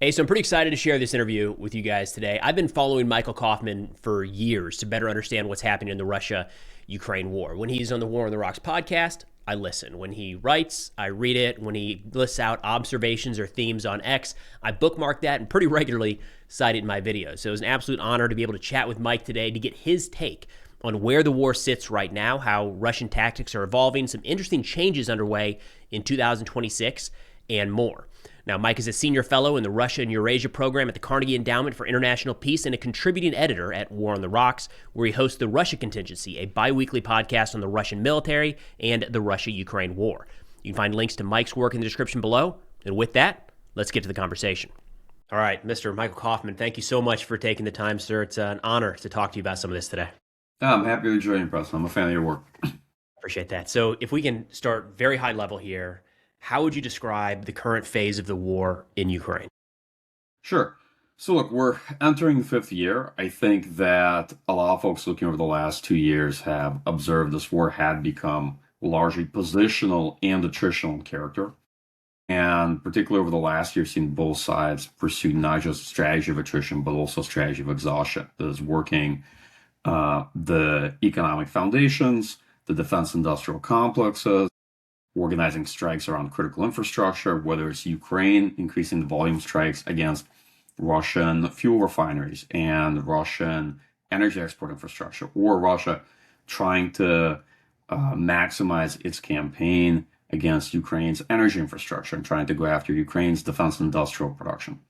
Hey, so I'm pretty excited to share this interview with you guys today. I've been following Michael Kaufman for years to better understand what's happening in the Russia-Ukraine war. When he's on the War on the Rocks podcast, I listen. When he writes, I read it. When he lists out observations or themes on X, I bookmark that and pretty regularly cite it in my videos. So it was an absolute honor to be able to chat with Mike today to get his take on where the war sits right now, how Russian tactics are evolving, some interesting changes underway in 2026, and more. Now, Mike is a senior fellow in the Russia and Eurasia program at the Carnegie Endowment for International Peace and a contributing editor at War on the Rocks, where he hosts the Russia Contingency, a bi-weekly podcast on the Russian military and the Russia-Ukraine war. You can find links to Mike's work in the description below. And with that, let's get to the conversation. All right, Mr. Michael Kaufman, thank you so much for taking the time, sir. It's an honor to talk to you about some of this today. I'm happy to join you, Preston. I'm a fan of your work. Appreciate that. So if we can start very high level here, how would you describe the current phase of the war in Ukraine? Sure. So look, we're entering the fifth year. I think that a lot of folks looking over the last 2 years have observed this war had become largely positional and attritional in character. And particularly over the last year, seen both sides pursue not just strategy of attrition, but also strategy of exhaustion that is working the economic foundations, the defense industrial complexes, organizing strikes around critical infrastructure, whether it's Ukraine increasing the volume strikes against Russian fuel refineries and Russian energy export infrastructure, or Russia trying to maximize its campaign against Ukraine's energy infrastructure and trying to go after Ukraine's defense industrial production.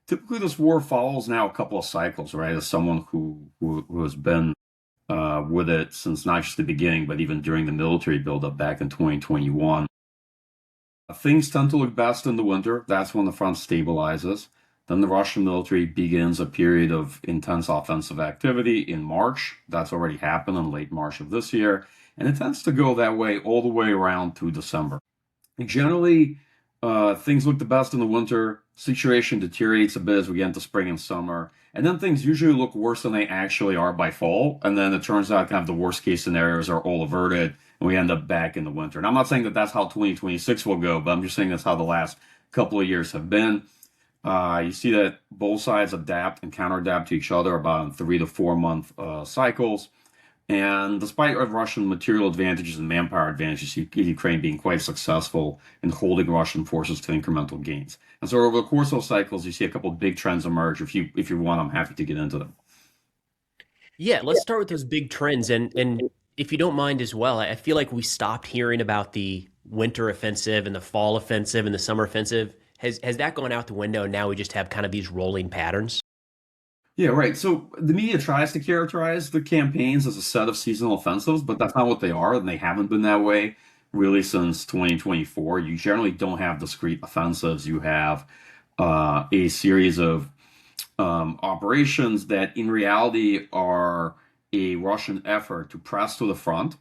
Typically, this war follows now a couple of cycles, right? As someone who has been with it since not just the beginning, but even during the military buildup back in 2021. Things tend to look best in the winter. That's when the front stabilizes. Then the Russian military begins a period of intense offensive activity in March. That's already happened in late March of this year. And it tends to go that way all the way around to December. Generally, things look the best in the winter. Situation deteriorates a bit as we get into spring and summer. And then things usually look worse than they actually are by fall. And then it turns out kind of the worst case scenarios are all averted and we end up back in the winter. And I'm not saying that that's how 2026 will go, but I'm just saying that's how the last couple of years have been. You see that both sides adapt and counter-adapt to each other about in 3 to 4 month cycles. And despite Russian material advantages and manpower advantages, you see Ukraine being quite successful in holding Russian forces to incremental gains. And so over the course of those cycles, you see a couple of big trends emerge. If you want, I'm happy to get into them. Yeah, let's start with those big trends. And if you don't mind as well, I feel like we stopped hearing about the winter offensive and the fall offensive and the summer offensive. Has that gone out the window and now we just have kind of these rolling patterns? Yeah, right. So the media tries to characterize the campaigns as a set of seasonal offensives, but that's not what they are, and they haven't been that way really since 2024. You generally don't have discrete offensives. You have a series of operations that in reality are a Russian effort to press to the front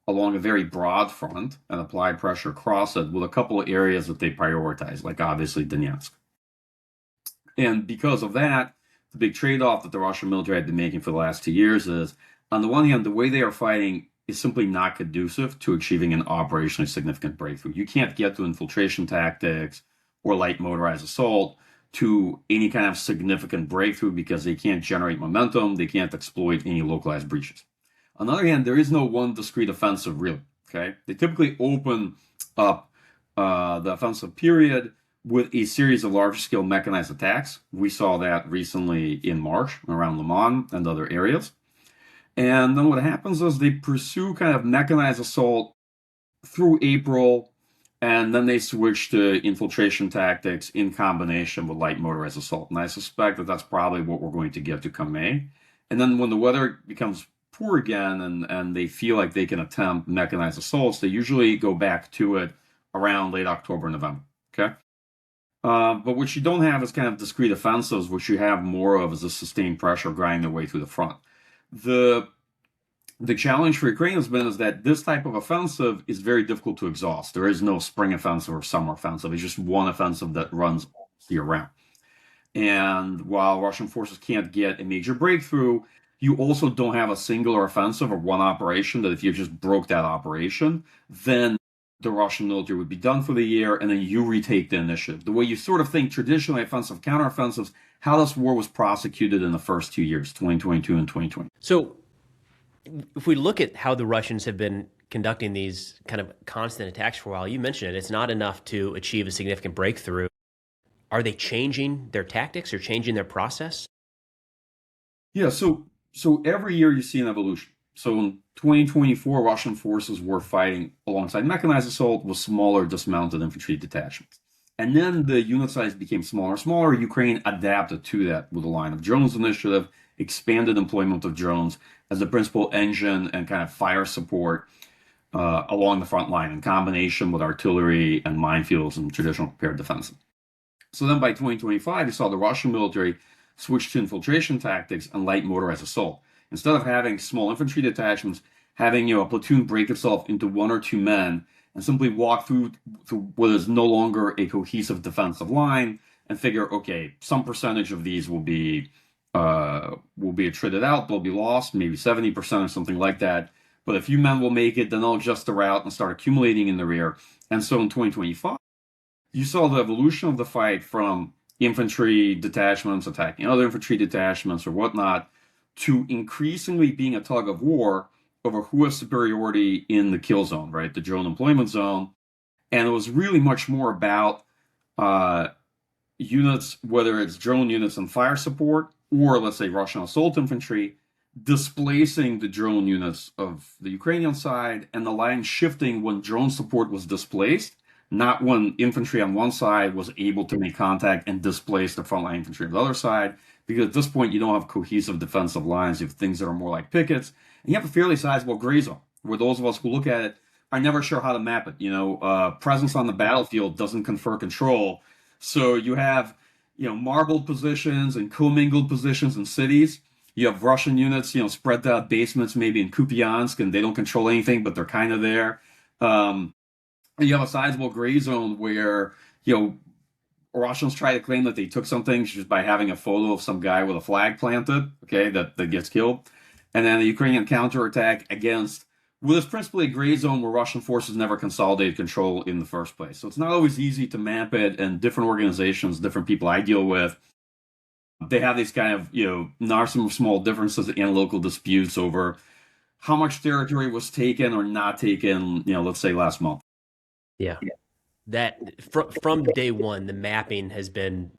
along a very broad front and apply pressure across it with a couple of areas that they prioritize, like obviously Donetsk. And because of that, the big trade-off that the Russian military had been making for the last 2 years is, on the one hand, the way they are fighting is simply not conducive to achieving an operationally significant breakthrough. You can't get to infiltration tactics or light motorized assault to any kind of significant breakthrough because they can't generate momentum, they can't exploit any localized breaches. On the other hand, there is no one discrete offensive really, okay? They typically open up the offensive period with a series of large-scale mechanized attacks. We saw that recently in March around Le Mans and other areas. And then what happens is they pursue kind of mechanized assault through April, and then they switch to infiltration tactics in combination with light motorized assault. And I suspect that that's probably what we're going to get to come May. And then when the weather becomes poor again and they feel like they can attempt mechanized assaults, they usually go back to it around late October, November, okay? But what you don't have is kind of discrete offensives. What you have more of is a sustained pressure grinding their way through the front. The challenge for Ukraine has been is that this type of offensive is very difficult to exhaust. There is no spring offensive or summer offensive. It's just one offensive that runs year round. And while Russian forces can't get a major breakthrough, you also don't have a singular offensive or one operation that if you just broke that operation, then the Russian military would be done for the year, and then you retake the initiative. The way you sort of think traditionally offensive, counteroffensives, how this war was prosecuted in the first 2 years, 2022 and 2020. So if we look at how the Russians have been conducting these kind of constant attacks for a while, you mentioned it, it's not enough to achieve a significant breakthrough. Are they changing their tactics or changing their process? Yeah, so every year you see an evolution. So in 2024, Russian forces were fighting alongside mechanized assault with smaller dismounted infantry detachments. And then the unit size became smaller and smaller. Ukraine adapted to that with the line of drones initiative, expanded employment of drones as the principal engine and kind of fire support along the front line in combination with artillery and minefields and traditional prepared defenses. So then by 2025, you saw the Russian military switch to infiltration tactics and light motorized assault. Instead of having small infantry detachments, having a platoon break itself into 1 or 2 men and simply walk through what is no longer a cohesive defensive line and figure, okay, some percentage of these will be attrited out, they'll be lost, maybe 70% or something like that. But a few men will make it, then they'll adjust the route and start accumulating in the rear. And so in 2025, you saw the evolution of the fight from infantry detachments attacking other infantry detachments or whatnot to increasingly being a tug of war over who has superiority in the kill zone, right? The drone employment zone. And it was really much more about units, whether it's drone units and fire support, or let's say Russian assault infantry, displacing the drone units of the Ukrainian side and the line shifting when drone support was displaced, not when infantry on one side was able to make contact and displace the frontline infantry on the other side, because at this point you don't have cohesive defensive lines. You have things that are more like pickets, and you have a fairly sizable gray zone, where those of us who look at it are never sure how to map it. Presence on the battlefield doesn't confer control, so you have marbled positions and commingled positions in cities. You have Russian units, spread out basements maybe in Kupiansk, and they don't control anything, but they're kind of there. And you have a sizable gray zone where, Russians try to claim that they took something just by having a photo of some guy with a flag planted, okay, that gets killed. And then the Ukrainian counterattack against what is principally a gray zone where Russian forces never consolidated control in the first place. So it's not always easy to map it, and different organizations, different people I deal with, they have these kind of, narcissism of small differences and local disputes over how much territory was taken or not taken, let's say last month. Yeah. That from day one, the mapping has been,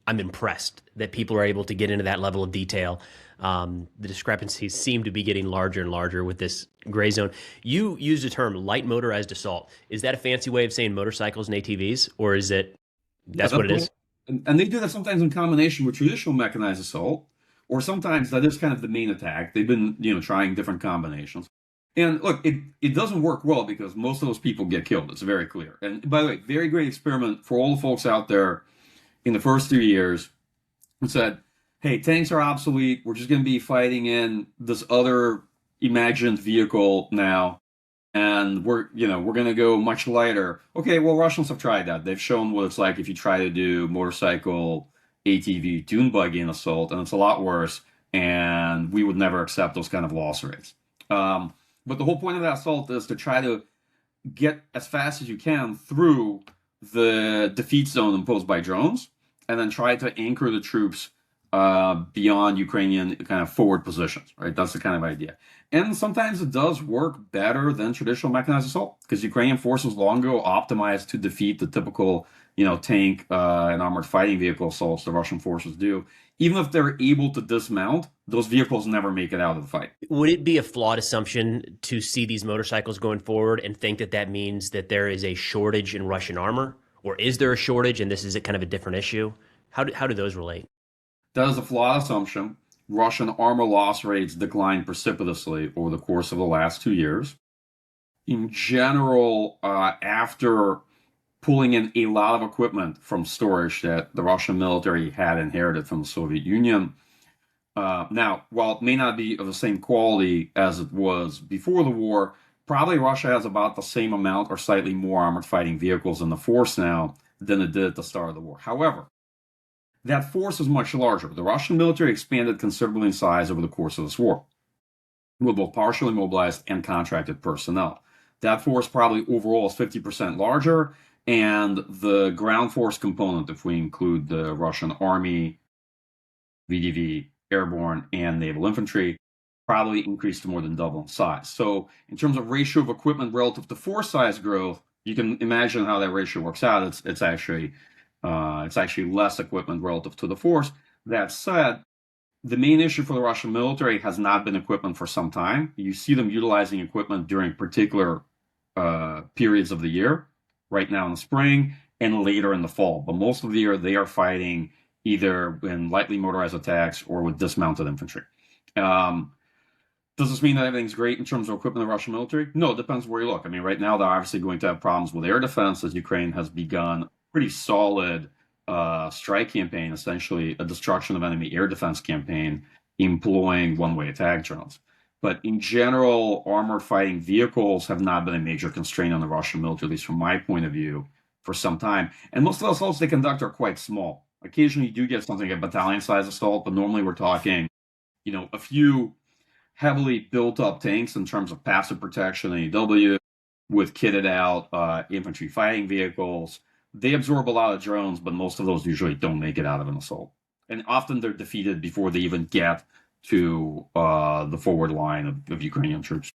I'm impressed that people are able to get into that level of detail. The discrepancies seem to be getting larger and larger with this gray zone. You used the term light motorized assault. Is that a fancy way of saying motorcycles and ATVs, or is it, that's what it is? And they do that sometimes in combination with traditional mechanized assault, or sometimes that is kind of the main attack. They've been, trying different combinations. And look, it doesn't work well because most of those people get killed. It's very clear. And by the way, very great experiment for all the folks out there in the first 3 years who said, hey, tanks are obsolete. We're just going to be fighting in this other imagined vehicle now. And we're going to go much lighter. Okay, well, Russians have tried that. They've shown what it's like if you try to do motorcycle, ATV, dune buggy in assault, and it's a lot worse. And we would never accept those kind of loss rates. But the whole point of that assault is to try to get as fast as you can through the defeat zone imposed by drones, and then try to anchor the troops beyond Ukrainian kind of forward positions, right? That's the kind of idea. And sometimes it does work better than traditional mechanized assault, because Ukrainian forces long ago optimized to defeat the typical, tank and armored fighting vehicle assaults the Russian forces do. Even if they're able to dismount, those vehicles never make it out of the fight. Would it be a flawed assumption to see these motorcycles going forward and think that that means that there is a shortage in Russian armor? Or is there a shortage and this is a kind of a different issue? How do those relate? That is a flawed assumption. Russian armor loss rates declined precipitously over the course of the last 2 years. In general, after pulling in a lot of equipment from storage that the Russian military had inherited from the Soviet Union, now, while it may not be of the same quality as it was before the war, probably Russia has about the same amount or slightly more armored fighting vehicles in the force now than it did at the start of the war. However, that force is much larger. The Russian military expanded considerably in size over the course of this war, with both partially mobilized and contracted personnel. That force probably overall is 50% larger, and the ground force component, if we include the Russian Army, VDV, airborne, and naval infantry, probably increased to more than double in size. So in terms of ratio of equipment relative to force size growth, you can imagine how that ratio works out. It's actually less equipment relative to the force. That said, the main issue for the Russian military has not been equipment for some time. You see them utilizing equipment during particular periods of the year, right now in the spring and later in the fall. But most of the year, they are fighting either in lightly motorized attacks or with dismounted infantry. Does this mean that everything's great in terms of equipment in the Russian military? No, it depends where you look. I mean, right now, they're obviously going to have problems with air defense as Ukraine has begun a pretty solid strike campaign, essentially a destruction of enemy air defense campaign, employing one-way attack drones. But in general, armored fighting vehicles have not been a major constraint on the Russian military, at least from my point of view, for some time. And most of the assaults they conduct are quite small. Occasionally, you do get something like a battalion-sized assault, but normally we're talking, a few heavily built-up tanks in terms of passive protection, AEW, with kitted out infantry fighting vehicles. They absorb a lot of drones, but most of those usually don't make it out of an assault. And often they're defeated before they even get to the forward line of Ukrainian troops.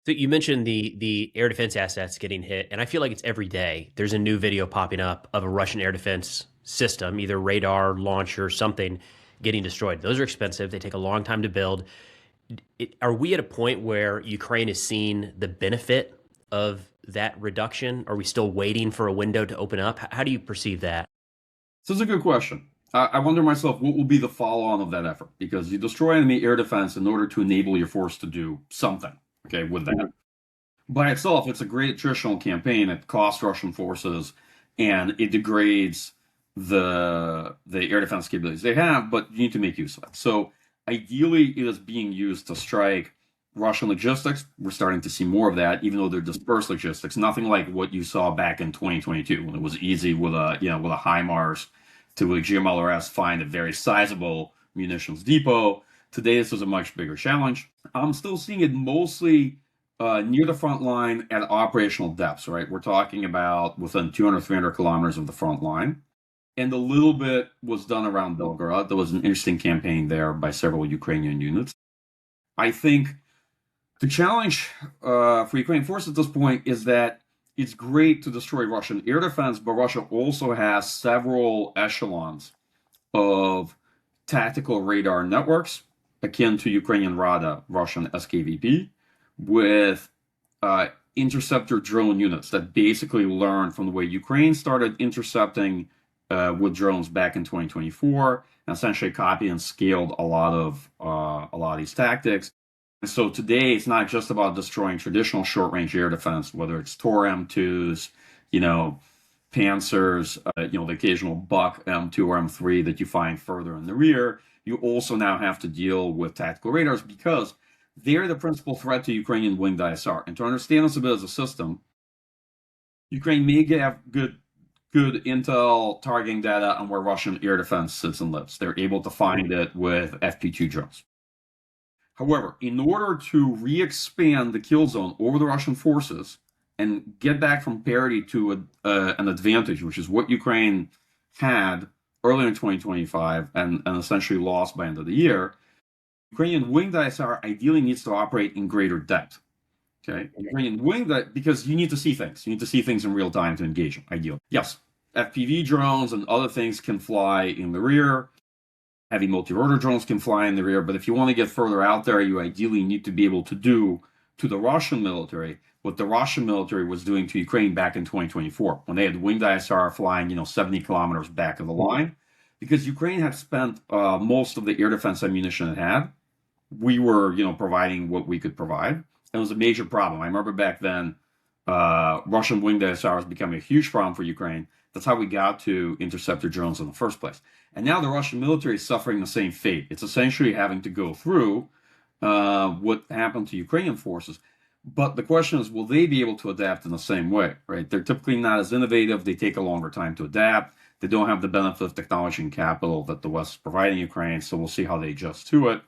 So you mentioned the air defense assets getting hit, and I feel like it's every day. There's a new video popping up of a Russian air defense system, either radar, launcher, something, getting destroyed. Those are expensive. They take a long time to build. Are we at a point where Ukraine is seeing the benefit of that reduction? Are we still waiting for a window to open up? How do you perceive that? So it's a good question. I wonder myself, what will be the follow-on of that effort? Because you destroy enemy air defense in order to enable your force to do something, okay, with that. By itself, it's a great attritional campaign. It costs Russian forces, and it degrades the air defense capabilities they have, but you need to make use of it. So ideally, it is being used to strike Russian logistics. We're starting to see more of that, even though they're dispersed logistics. Nothing like what you saw back in 2022, when it was easy with a HIMARS to with GMLRS find a very sizable munitions depot. Today, this is a much bigger challenge. I'm still seeing it mostly near the front line at operational depths, right? We're talking about within 200, 300 kilometers of the front line. And a little bit was done around Belgorod. There was an interesting campaign there by several Ukrainian units. I think the challenge for Ukrainian forces at this point is that it's great to destroy Russian air defense, but Russia also has several echelons of tactical radar networks akin to Ukrainian RADA, Russian SKVP, with interceptor drone units that basically learn from the way Ukraine started intercepting with drones back in 2024, and essentially copied and scaled a lot of these tactics. And so today, it's not just about destroying traditional short-range air defense, whether it's Tor M2s, Panzers, the occasional Buck M2 or M3 that you find further in the rear. You also now have to deal with tactical radars because they're the principal threat to Ukrainian winged ISR. And to understand this a bit as a system, Ukraine may have good intel targeting data on where Russian air defense sits and lives. They're able to find it with FP2 drones. However, in order to re-expand the kill zone over the Russian forces and get back from parity to an advantage, which is what Ukraine had earlier in 2025 and essentially lost by the end of the year, Ukrainian winged ISR ideally needs to operate in greater depth. Okay, Ukrainian winged because you need to see things. You need to see things in real time to engage them, ideally. Yes, FPV drones and other things can fly in the rear. Heavy multi-rotor drones can fly in the rear, but if you want to get further out there, you ideally need to be able to do to the Russian military what the Russian military was doing to Ukraine back in 2024, when they had winged ISR flying, 70 kilometers back of the line, because Ukraine had spent most of the air defense ammunition it had. We were, providing what we could provide. And it was a major problem. I remember back then, Russian winged ISR was becoming a huge problem for Ukraine. That's how we got to interceptor drones in the first place. And now the Russian military is suffering the same fate. It's essentially having to go through what happened to Ukrainian forces. But the question is, will they be able to adapt in the same way, right? They're typically not as innovative. They take a longer time to adapt. They don't have the benefit of technology and capital that the West is providing Ukraine. So we'll see how they adjust to it.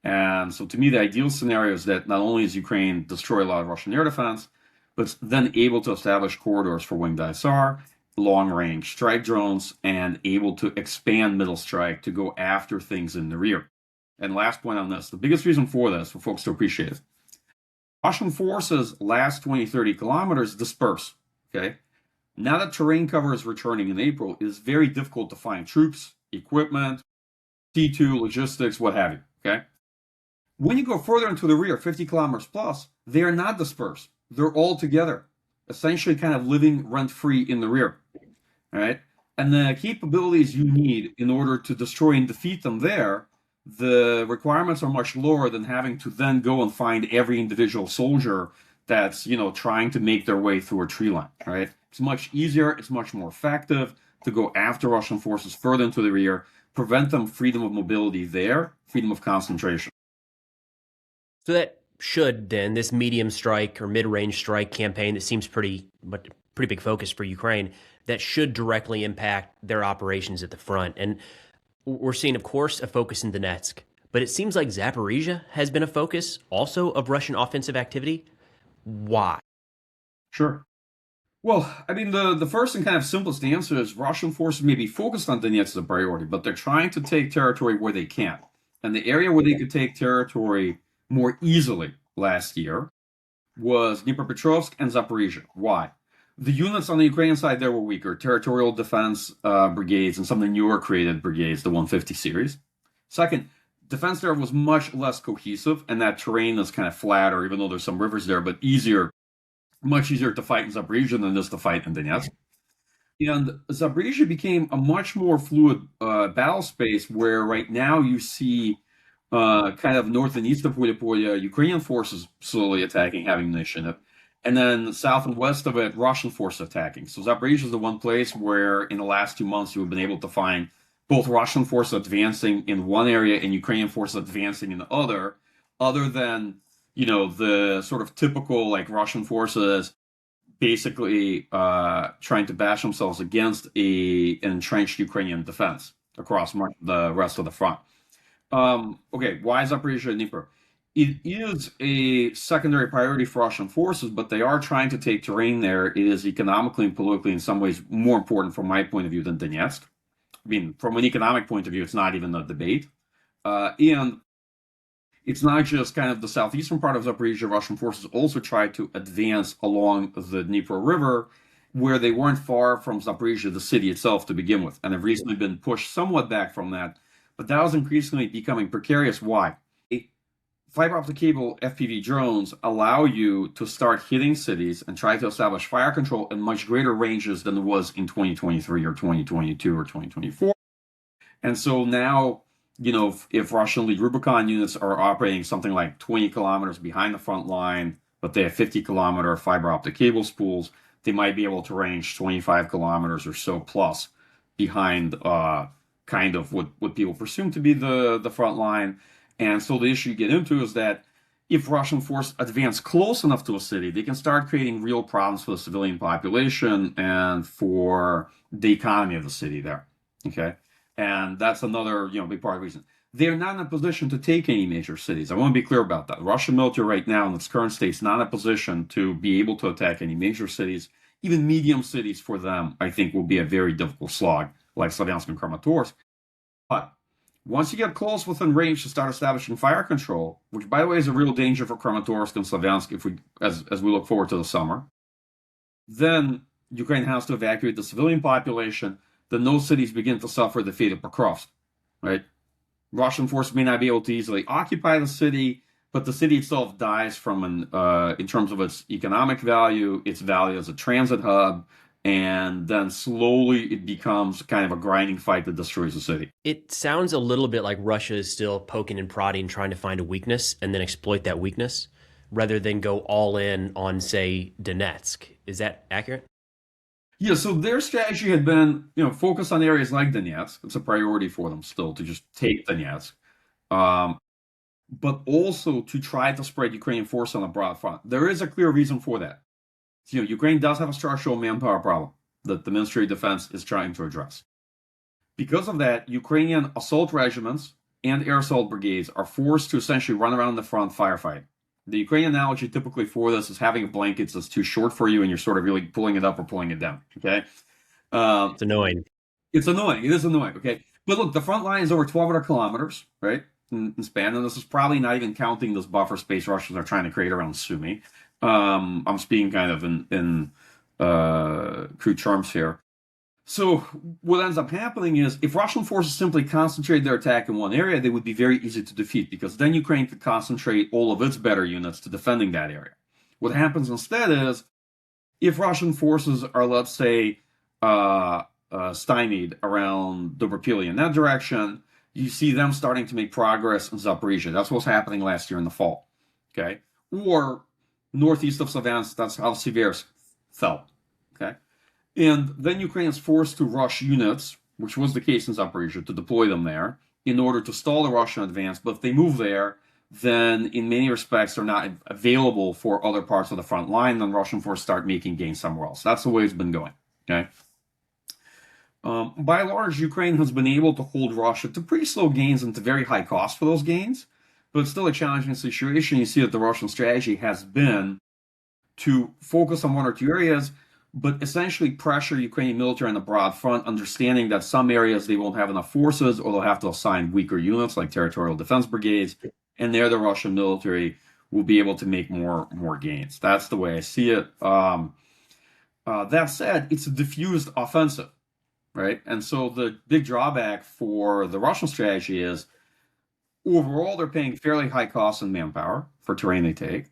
And so to me, the ideal scenario is that not only is Ukraine destroy a lot of Russian air defense, but it's then able to establish corridors for winged ISR, long-range strike drones, and able to expand middle strike to go after things in the rear. And last point on this, the biggest reason for this, for folks to appreciate it, Russian forces last 20, 30 kilometers disperse, okay? Now that terrain cover is returning in April, it is very difficult to find troops, equipment, T2, logistics, what have you, okay? When you go further into the rear, 50 kilometers plus, they are not dispersed. They're all together, essentially kind of living rent-free in the rear, all right? And the capabilities you need in order to destroy and defeat them there, the requirements are much lower than having to then go and find every individual soldier that's, trying to make their way through a tree line, right? It's much easier, it's much more effective to go after Russian forces further into the rear, prevent them freedom of mobility there, freedom of concentration. So that should then, this medium strike or mid-range strike campaign that seems pretty big focus for Ukraine, that should directly impact their operations at the front. And we're seeing, of course, a focus in Donetsk, but it seems like Zaporizhia has been a focus also of Russian offensive activity. Why? Sure. Well, I mean, the first and kind of simplest answer is Russian forces may be focused on Donetsk as a priority, but they're trying to take territory where they can. And the area where they could take territory more easily last year was Dnipropetrovsk and Zaporizhia. Why? The units on the Ukrainian side there were weaker, territorial defense brigades and some of the newer created brigades, the 150 series. Second, defense there was much less cohesive, and that terrain is kind of flatter, even though there's some rivers there, but much easier to fight in Zaporizhia than just to fight in Donetsk. And Zaporizhia became a much more fluid battle space where right now you see kind of north and east of Zaporizhia, Ukrainian forces slowly attacking, having initiative. And then south and west of it, Russian forces attacking. So Zaporizhia is the one place where in the last 2 months you have been able to find both Russian forces advancing in one area and Ukrainian forces advancing in the other than, the sort of typical like Russian forces basically trying to bash themselves against an entrenched Ukrainian defense across the rest of the front. Okay, why is Zaporizhia and Dnipro? It is a secondary priority for Russian forces, but they are trying to take terrain there. It is economically and politically in some ways more important from my point of view than Donetsk. I mean, from an economic point of view, it's not even a debate. And it's not just kind of the southeastern part of Zaporizhia. Russian forces also tried to advance along the Dnipro River, where they weren't far from Zaporizhia, the city itself, to begin with, and have recently been pushed somewhat back from that. But that was increasingly becoming precarious. Why? Fiber optic cable FPV drones allow you to start hitting cities and try to establish fire control in much greater ranges than it was in 2023 or 2022 or 2024. And so now, if Russian lead Rubicon units are operating something like 20 kilometers behind the front line, but they have 50-kilometer fiber optic cable spools, they might be able to range 25 kilometers or so plus behind kind of what people presume to be the front line. And so the issue you get into is that if Russian forces advance close enough to a city, they can start creating real problems for the civilian population and for the economy of the city there. Okay, and that's another big part of the reason. They're not in a position to take any major cities. I want to be clear about that. The Russian military right now in its current state is not in a position to be able to attack any major cities. Even medium cities for them, I think, will be a very difficult slog, like Slavyansk and Kramatorsk. But once you get close within range to start establishing fire control, which by the way is a real danger for Kramatorsk and Slavyansk as we look forward to the summer, then Ukraine has to evacuate the civilian population. Then those cities begin to suffer the fate of Pokrovsk, right? Russian forces may not be able to easily occupy the city, but the city itself dies from in terms of its economic value, its value as a transit hub, and then slowly it becomes kind of a grinding fight that destroys the city. It sounds a little bit like Russia is still poking and prodding, trying to find a weakness and then exploit that weakness rather than go all in on, say, Donetsk. Is that accurate? Yeah, so their strategy had been, focus on areas like Donetsk. It's a priority for them still to just take Donetsk. But also to try to spread Ukrainian force on a broad front. There is a clear reason for that. Ukraine does have a structural manpower problem that the Ministry of Defense is trying to address. Because of that, Ukrainian assault regiments and air assault brigades are forced to essentially run around the front firefight. The Ukrainian analogy typically for this is having a blanket that's too short for you and you're sort of really pulling it up or pulling it down. Okay. It's annoying. It's annoying. It is annoying. Okay. But look, the front line is over 1,200 kilometers, right? In span. And this is probably not even counting this buffer space Russians are trying to create around Sumy. I'm speaking kind of in crude terms here. So what ends up happening is if Russian forces simply concentrate their attack in one area, they would be very easy to defeat because then Ukraine could concentrate all of its better units to defending that area. What happens instead is if Russian forces are, let's say, stymied around Zaporizhia in that direction, you see them starting to make progress in Zaporizhia. That's what's happening last year in the fall. Okay? Or northeast of Savansk, that's how Siversk fell. Okay? And then Ukraine is forced to rush units, which was the case in Zaporizhia, to deploy them there in order to stall the Russian advance. But if they move there, then in many respects they're not available for other parts of the front line. Then Russian forces start making gains somewhere else. That's the way it's been going. Okay. By and large, Ukraine has been able to hold Russia to pretty slow gains and to very high cost for those gains. But it's still a challenging situation. You see that the Russian strategy has been to focus on one or two areas, but essentially pressure Ukrainian military on the broad front, understanding that some areas they won't have enough forces or they'll have to assign weaker units like territorial defense brigades, and there the Russian military will be able to make more gains. That's the way I see it. That said, it's a diffused offensive, right? And so the big drawback for the Russian strategy is overall they're paying fairly high costs in manpower for terrain they take.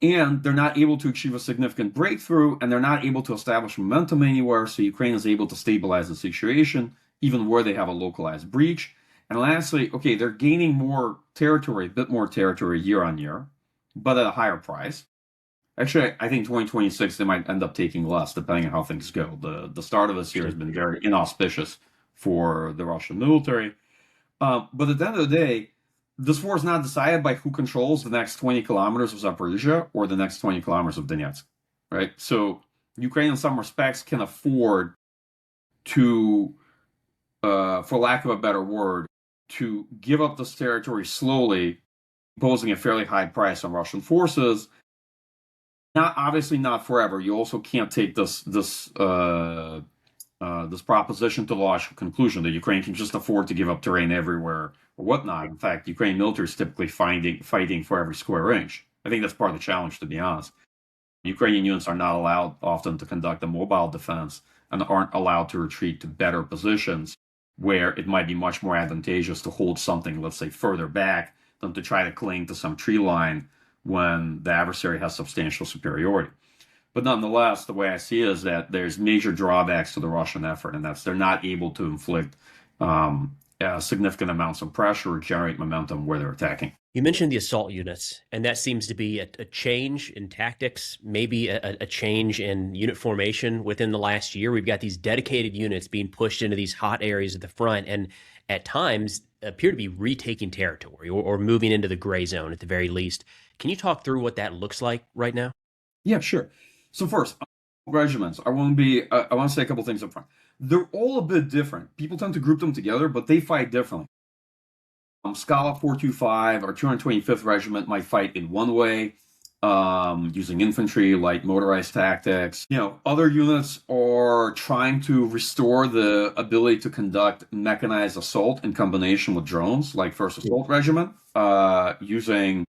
And they're not able to achieve a significant breakthrough, and they're not able to establish momentum anywhere, so Ukraine is able to stabilize the situation, even where they have a localized breach. And lastly, okay, they're gaining more territory, a bit more territory year on year, but at a higher price. Actually, I think 2026 they might end up taking less, depending on how things go. The start of this year has been very inauspicious for the Russian military. But at the end of the day, this war is not decided by who controls the next 20 kilometers of Zaporizhia or the next 20 kilometers of Donetsk, right? So Ukraine, in some respects, can afford to, for lack of a better word, to give up this territory slowly, imposing a fairly high price on Russian forces. Obviously not forever. You also can't take this proposition to logical conclusion that Ukraine can just afford to give up terrain everywhere or whatnot. In fact, Ukrainian military is typically fighting for every square inch. I think that's part of the challenge, to be honest. Ukrainian units are not allowed often to conduct a mobile defense and aren't allowed to retreat to better positions where it might be much more advantageous to hold something, let's say, further back than to try to cling to some tree line when the adversary has substantial superiority. But nonetheless, the way I see it is that there's major drawbacks to the Russian effort, and that's they're not able to inflict significant amounts of pressure or generate momentum where they're attacking. You mentioned the assault units, and that seems to be a change in tactics, maybe a change in unit formation within the last year. We've got these dedicated units being pushed into these hot areas at the front, and at times appear to be retaking territory or moving into the gray zone at the very least. Can you talk through what that looks like right now? Yeah, sure. So first, regiments. I want to say a couple things up front. They're all a bit different. People tend to group them together, but they fight differently. Scala 425 or 225th Regiment might fight in one way, using infantry, light motorized tactics. Other units are trying to restore the ability to conduct mechanized assault in combination with drones, like 1st Assault Regiment, using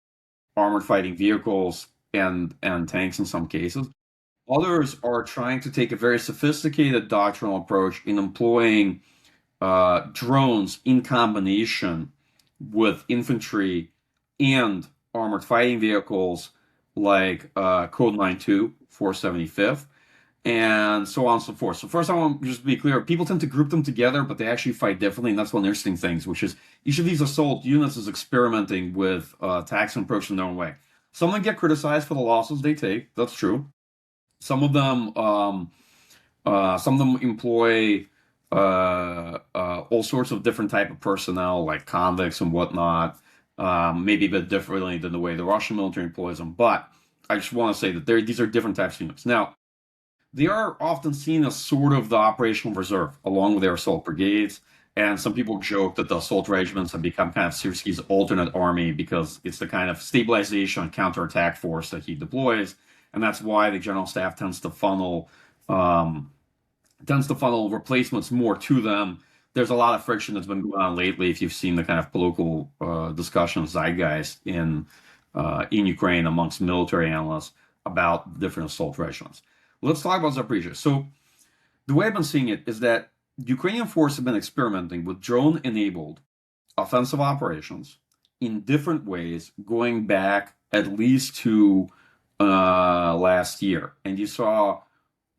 armored fighting vehicles and tanks in some cases. Others are trying to take a very sophisticated doctrinal approach in employing drones in combination with infantry and armored fighting vehicles like Code 92, 475th, and so on and so forth. So first I want to just be clear, people tend to group them together, but they actually fight differently, and that's one of the interesting things, which is each of these assault units is experimenting with tactics and approach in their own way. Some of them get criticized for the losses they take, that's true. Some of them employ all sorts of different type of personnel, like convicts and whatnot, maybe a bit differently than the way the Russian military employs them. But I just want to say that these are different types of units. Now, they are often seen as sort of the operational reserve, along with their assault brigades. And some people joke that the assault regiments have become kind of Sirski's alternate army because it's the kind of stabilization and counterattack force that he deploys, and that's why the general staff um, tends to funnel replacements more to them. There's a lot of friction that's been going on lately. If you've seen the kind of political discussion zeitgeist in Ukraine amongst military analysts about different assault regiments. Let's talk about Zaporizhia. So the way I've been seeing it is that Ukrainian forces have been experimenting with drone-enabled offensive operations in different ways, going back at least to last year. And you saw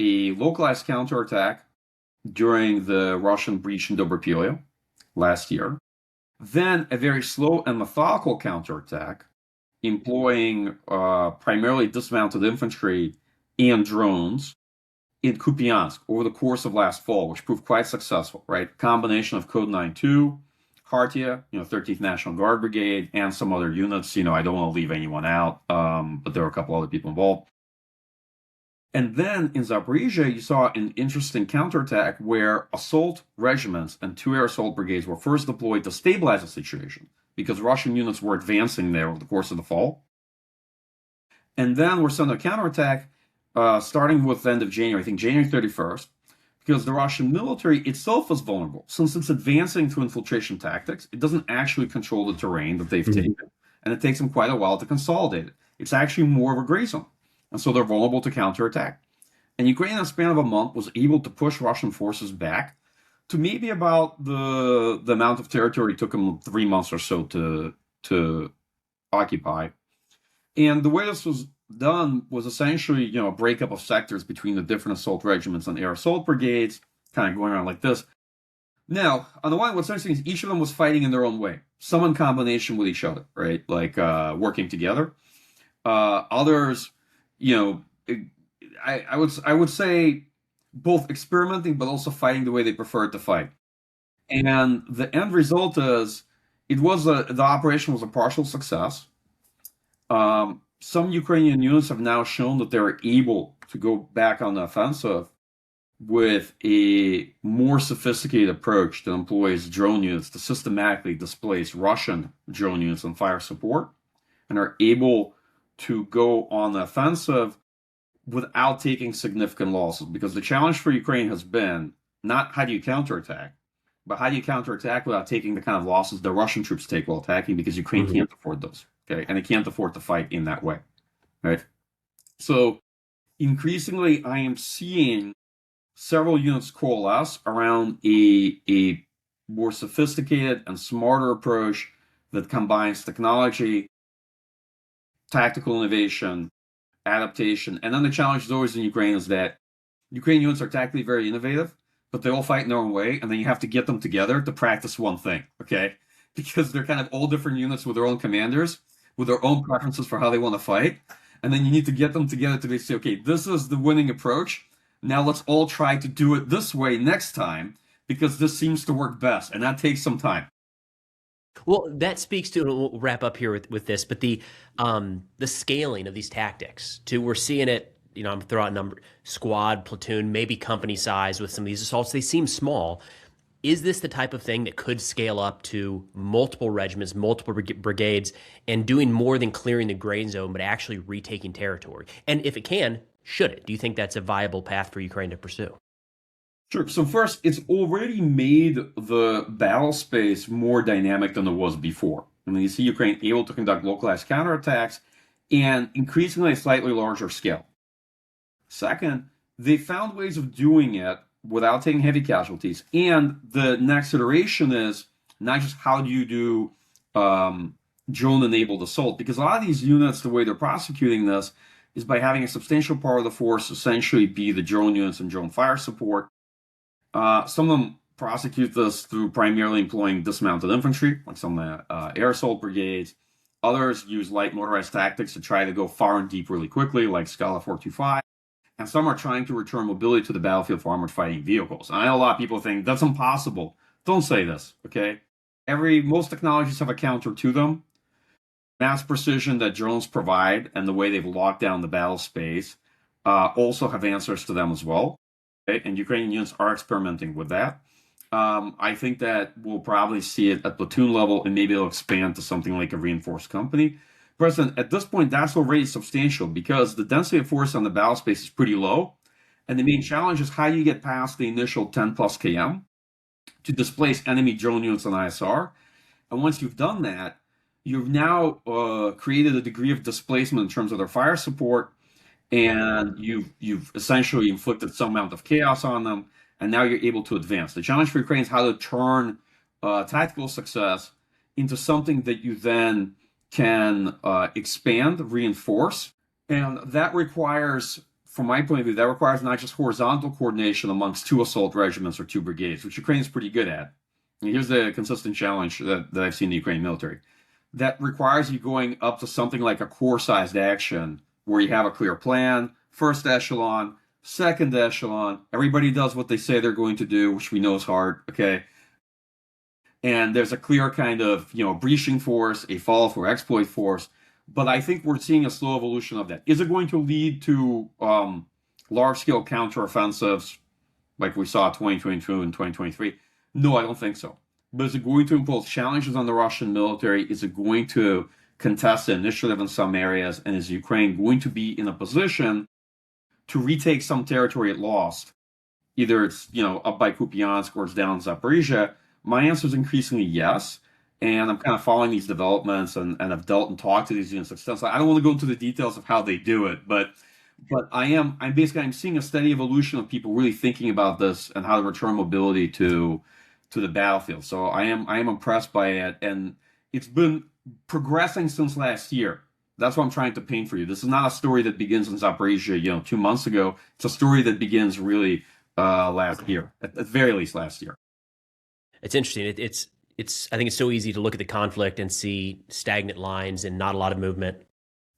a localized counterattack during the Russian breach in Zaporizhia last year. Then a very slow and methodical counterattack employing primarily dismounted infantry and drones in Kupiansk over the course of last fall, which proved quite successful, right? Combination of Code 9-2, Khartia, 13th National Guard Brigade, and some other units. I don't want to leave anyone out, but there were a couple other people involved. And then in Zaporizhia, you saw an interesting counterattack where assault regiments and 2 air assault brigades were first deployed to stabilize the situation because Russian units were advancing there over the course of the fall. And then we're sent a counterattack starting with the end of January, I think January 31st, because the Russian military itself is vulnerable. Since it's advancing through infiltration tactics, it doesn't actually control the terrain that they've taken, and it takes them quite a while to consolidate it. It's actually more of a gray zone, and so they're vulnerable to counterattack. And Ukraine, in a span of a month, was able to push Russian forces back to maybe about the amount of territory it took them 3 months or so to occupy. And the way this was done was essentially, a breakup of sectors between the different assault regiments and air assault brigades, kind of going around like this. Now, on the one hand, what's interesting is each of them was fighting in their own way, some in combination with each other, right? Like working together. Others, I would say both experimenting, but also fighting the way they preferred to fight. And the end result is the operation was a partial success. Some Ukrainian units have now shown that they're able to go back on the offensive with a more sophisticated approach that employs drone units to systematically displace Russian drone units and fire support, and are able to go on the offensive without taking significant losses. Because the challenge for Ukraine has been not how do you counterattack, but how do you counterattack without taking the kind of losses the Russian troops take while attacking, because Ukraine can't afford those. Okay, and it can't afford to fight in that way, right? So increasingly, I am seeing several units coalesce around a more sophisticated and smarter approach that combines technology, tactical innovation, adaptation. And then the challenge is always in Ukraine is that Ukrainian units are tactically very innovative, but they all fight in their own way, and then you have to get them together to practice one thing, okay? Because they're kind of all different units with their own commanders, with their own preferences for how they want to fight. And then you need to get them together to say, okay, this is the winning approach. Now let's all try to do it this way next time, because this seems to work best. And that takes some time. Well, that speaks to, and we'll wrap up here with this, but the scaling of these tactics. We're seeing it, I'm throwing out number, squad, platoon, maybe company size with some of these assaults. They seem small. Is this the type of thing that could scale up to multiple regiments, multiple brigades, and doing more than clearing the gray zone, but actually retaking territory? And if it can, should it? Do you think that's a viable path for Ukraine to pursue? Sure. So first, it's already made the battle space more dynamic than it was before. You see Ukraine able to conduct localized counterattacks and increasingly a slightly larger scale. Second, they found ways of doing it without taking heavy casualties. And the next iteration is not just how do you do drone-enabled assault, because a lot of these units, the way they're prosecuting this is by having a substantial part of the force essentially be the drone units and drone fire support. Some of them prosecute this through primarily employing dismounted infantry, like some air assault brigades. Others use light motorized tactics to try to go far and deep really quickly, like Scala 425. And some are trying to return mobility to the battlefield for armored fighting vehicles. And I know a lot of people think that's impossible. Don't say this, okay? Most technologies have a counter to them. Mass precision that drones provide and the way they've locked down the battle space also have answers to them as well. Okay? And Ukrainian units are experimenting with that. I think that we'll probably see it at platoon level, and maybe it'll expand to something like a reinforced company. Preston, at this point, that's already substantial because the density of force on the battle space is pretty low. And the main challenge is how you get past the initial 10 plus km to displace enemy drone units on ISR. And once you've done that, you've now created a degree of displacement in terms of their fire support, and you've essentially inflicted some amount of chaos on them, and now you're able to advance. The challenge for Ukraine is how to turn tactical success into something that you then can expand, reinforce, and that requires, from my point of view, that requires not just horizontal coordination amongst two assault regiments or two brigades, which Ukraine is pretty good at. And here's the consistent challenge that I've seen in the Ukrainian military. That requires you going up to something like a corps-sized action where you have a clear plan, first echelon, second echelon, everybody does what they say they're going to do, which we know is hard, okay? And there's a clear kind of, breaching force, a follow-through exploit force. But I think we're seeing a slow evolution of that. Is it going to lead to large-scale counteroffensives like we saw 2022 and 2023? No, I don't think so. But is it going to impose challenges on the Russian military? Is it going to contest the initiative in some areas? And is Ukraine going to be in a position to retake some territory it lost? Either it's, up by Kupiansk or it's down in Zaporizhia. My answer is increasingly yes. And I'm kind of following these developments and I've dealt and talked to these units extensively. I don't want to go into the details of how they do it, but I'm seeing a steady evolution of people really thinking about this and how to return mobility to the battlefield. So I am impressed by it, and it's been progressing since last year. That's what I'm trying to paint for you. This is not a story that begins in Zaporizhia, 2 months ago. It's a story that begins really last year, at the very least last year. It's interesting. I think it's so easy to look at the conflict and see stagnant lines and not a lot of movement.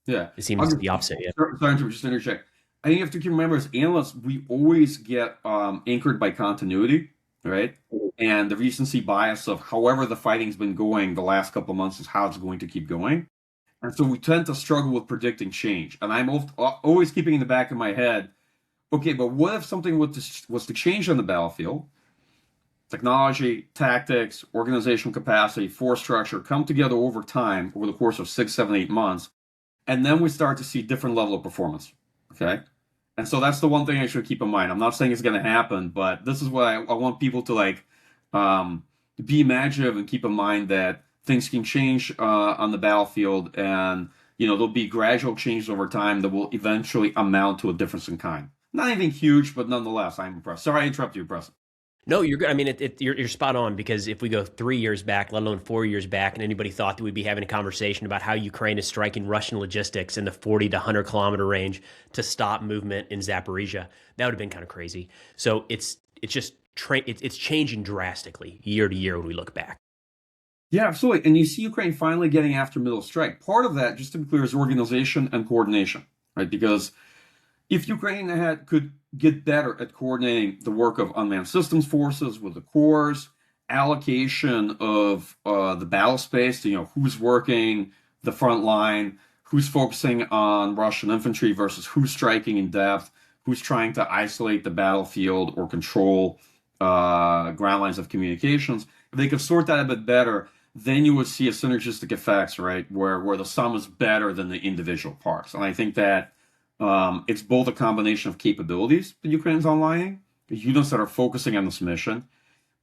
Yeah. It seems the opposite. Yeah. Sorry to just interject. I think you have to remember, as analysts, we always get anchored by continuity, right? And the recency bias of however the fighting's been going the last couple of months is how it's going to keep going. And so we tend to struggle with predicting change. And I'm always keeping in the back of my head, okay, but what if something was to change on the battlefield? Technology, tactics, organizational capacity, force structure come together over time, over the course of 6, 7, 8 months, and then we start to see different level of performance, okay? And so that's the one thing I should keep in mind. I'm not saying it's going to happen, but this is what I want people to be imaginative and keep in mind that things can change on the battlefield, and there'll be gradual changes over time that will eventually amount to a difference in kind. Not anything huge, but nonetheless, I'm impressed. Sorry I interrupted you, Preston. No, you're good. I mean, you're spot on, because if we go 3 years back, let alone 4 years back, and anybody thought that we'd be having a conversation about how Ukraine is striking Russian logistics in the 40 to 100 kilometer range to stop movement in Zaporizhia, that would have been kind of crazy. So it's changing drastically year to year when we look back. Yeah, absolutely. And you see Ukraine finally getting after middle strike. Part of that, just to be clear, is organization and coordination, right? Because if Ukraine could get better at coordinating the work of unmanned systems forces with the corps, allocation of the battle space, who's working the front line, who's focusing on Russian infantry versus who's striking in depth, who's trying to isolate the battlefield or control ground lines of communications. If they could sort that a bit better, then you would see a synergistic effects, right, where the sum is better than the individual parts. And I think that it's both a combination of capabilities that Ukraine's online, units that are focusing on this mission,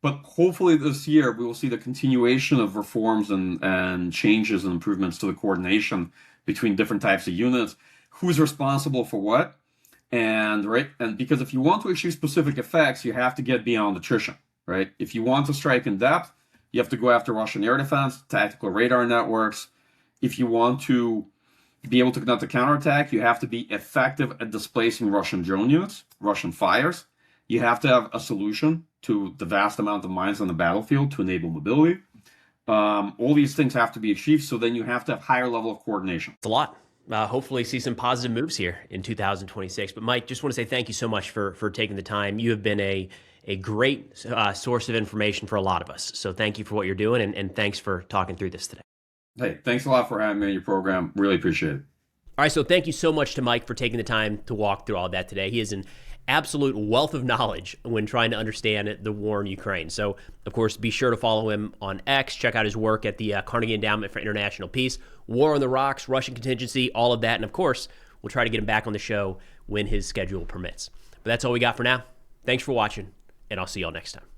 but hopefully this year we will see the continuation of reforms and changes and improvements to the coordination between different types of units, who's responsible for what, and because if you want to achieve specific effects, you have to get beyond attrition, right? If you want to strike in depth, you have to go after Russian air defense, tactical radar networks. If you want to be able to conduct a counterattack, you have to be effective at displacing Russian drone units, Russian fires. You have to have a solution to the vast amount of mines on the battlefield to enable mobility. All these things have to be achieved, so then you have to have higher level of coordination. It's a lot. Hopefully see some positive moves here in 2026. But Mike, just want to say thank you so much for taking the time. You have been a great source of information for a lot of us. So thank you for what you're doing, and thanks for talking through this today. Hey, thanks a lot for having me on your program. Really appreciate it. All right, so thank you so much to Mike for taking the time to walk through all that today. He is an absolute wealth of knowledge when trying to understand the war in Ukraine. So, of course, be sure to follow him on X. Check out his work at the Carnegie Endowment for International Peace, War on the Rocks, Russian contingency, all of that. And, of course, we'll try to get him back on the show when his schedule permits. But that's all we got for now. Thanks for watching, and I'll see y'all next time.